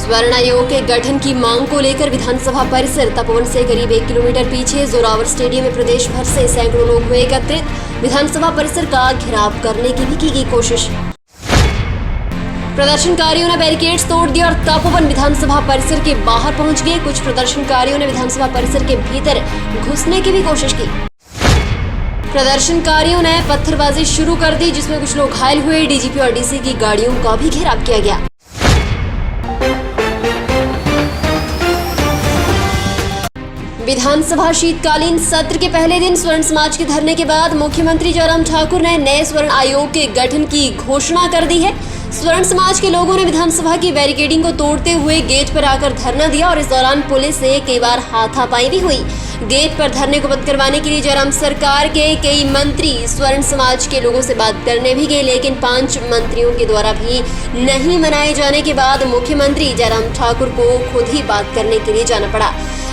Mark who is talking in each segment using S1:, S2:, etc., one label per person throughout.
S1: स्वर्ण आयोग के गठन की मांग को लेकर विधानसभा परिसर तपोवन से करीब 1 किलोमीटर पीछे जोरावर स्टेडियम में प्रदेश भर से सैकड़ों लोग हुए एकत्रित। विधानसभा परिसर का घेराव करने की भी की गई कोशिश। प्रदर्शनकारियों ने बैरिकेड्स तोड़ दिए और तपोवन विधानसभा परिसर के बाहर पहुंच गए। कुछ प्रदर्शनकारियों ने विधानसभा परिसर के भीतर घुसने की भी कोशिश की। प्रदर्शनकारियों ने पत्थरबाजी शुरू कर दी, जिसमें कुछ लोग घायल हुए। डीजीपी और डीसी की गाड़ियों का भी घेराव किया गया। विधानसभा शीतकालीन सत्र के पहले दिन स्वर्ण समाज के धरने के बाद मुख्यमंत्री जयराम ठाकुर ने नए स्वर्ण आयोग के गठन की घोषणा कर दी है। स्वर्ण समाज के लोगों ने विधानसभा की बैरिकेडिंग को तोड़ते हुए गेट पर आकर धरना दिया और इस दौरान पुलिस से कई बार हाथापाई भी हुई। गेट पर धरने को बंद करवाने के लिए जयराम सरकार के कई मंत्री स्वर्ण समाज के लोगों से बात करने भी गए, लेकिन 5 मंत्रियों के द्वारा भी नहीं मनाए जाने के बाद मुख्यमंत्री जयराम ठाकुर को खुद ही बात करने के लिए जाना पड़ा।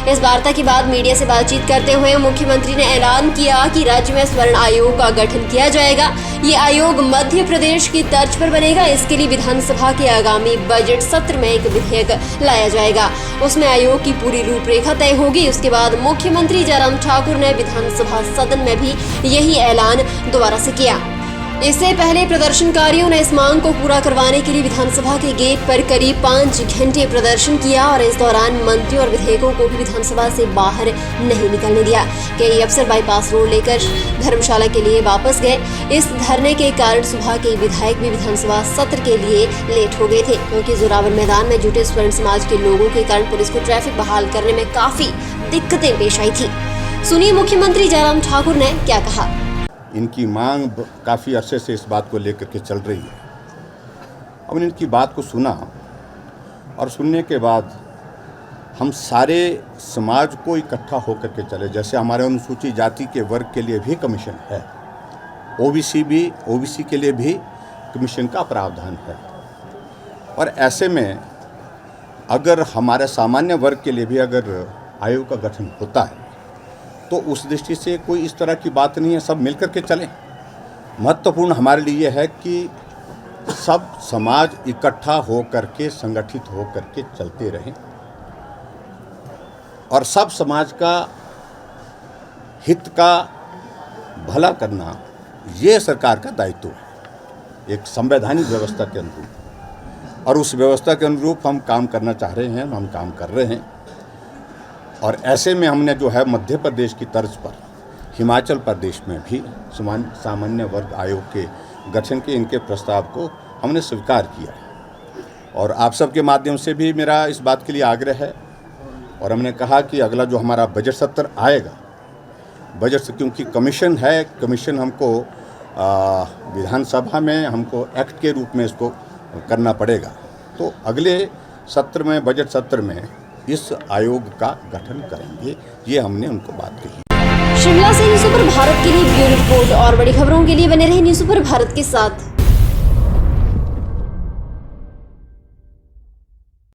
S1: इस वार्ता के बाद मीडिया से बातचीत करते हुए मुख्यमंत्री ने ऐलान किया कि राज्य में स्वर्ण आयोग का गठन किया जाएगा। ये आयोग मध्य प्रदेश की तर्ज पर बनेगा। इसके लिए विधानसभा के आगामी बजट सत्र में एक विधेयक लाया जाएगा। उसमें आयोग की पूरी रूपरेखा तय होगी। उसके बाद मुख्यमंत्री जयराम ठाकुर ने विधानसभा सदन में भी यही ऐलान दोबारा से किया। इससे पहले प्रदर्शनकारियों ने इस मांग को पूरा करवाने के लिए विधानसभा के गेट पर करीब 5 घंटे प्रदर्शन किया और इस दौरान मंत्रियों और विधेयकों को भी विधानसभा से बाहर नहीं निकलने दिया। कई अफसर बाईपास रोड लेकर धर्मशाला के लिए वापस गए। इस धरने के कारण सुबह के विधायक भी विधानसभा सत्र के लिए लेट हो गए थे, क्योंकि जोरावर मैदान में जुटे स्वर्ण समाज के लोगों के कारण पुलिस को ट्रैफिक बहाल करने में काफी दिक्कतें पेश आई थी। सुनिए मुख्यमंत्री जयराम ठाकुर ने क्या कहा।
S2: इनकी मांग काफ़ी अरसे से इस बात को लेकर के चल रही है। अब इनकी बात को सुना और सुनने के बाद हम सारे समाज को इकट्ठा होकर के चले। जैसे हमारे अनुसूचित जाति के वर्ग के लिए भी कमीशन है, ओबीसी के लिए भी कमीशन का प्रावधान है, और ऐसे में अगर हमारे सामान्य वर्ग के लिए भी अगर आयोग का गठन होता है तो उस दृष्टि से कोई इस तरह की बात नहीं है। सब मिलकर के चलें। महत्वपूर्ण हमारे लिए है कि सब समाज इकट्ठा हो करके संगठित हो करके चलते रहें और सब समाज का हित का भला करना ये सरकार का दायित्व है, एक संवैधानिक व्यवस्था के अनुरूप। और उस व्यवस्था के अनुरूप हम काम करना चाह रहे हैं, हम काम कर रहे हैं। और ऐसे में हमने जो है मध्य प्रदेश की तर्ज पर हिमाचल प्रदेश में भी सामान्य वर्ग आयोग के गठन के इनके प्रस्ताव को हमने स्वीकार किया है। और आप सबके माध्यम से भी मेरा इस बात के लिए आग्रह है, और हमने कहा कि अगला जो हमारा बजट सत्र आएगा, बजट से क्योंकि कमीशन है, कमीशन हमको विधानसभा में हमको एक्ट के रूप में इसको करना पड़ेगा। तो अगले सत्र में, बजट सत्र में इस आयोग का गठन करेंगे, ये हमने उनको बात कही।
S1: शिमला से न्यूज़ सुपर भारत के लिए ब्यूरो रिपोर्ट। और बड़ी खबरों के लिए बने रहे न्यूज़ सुपर भारत के साथ।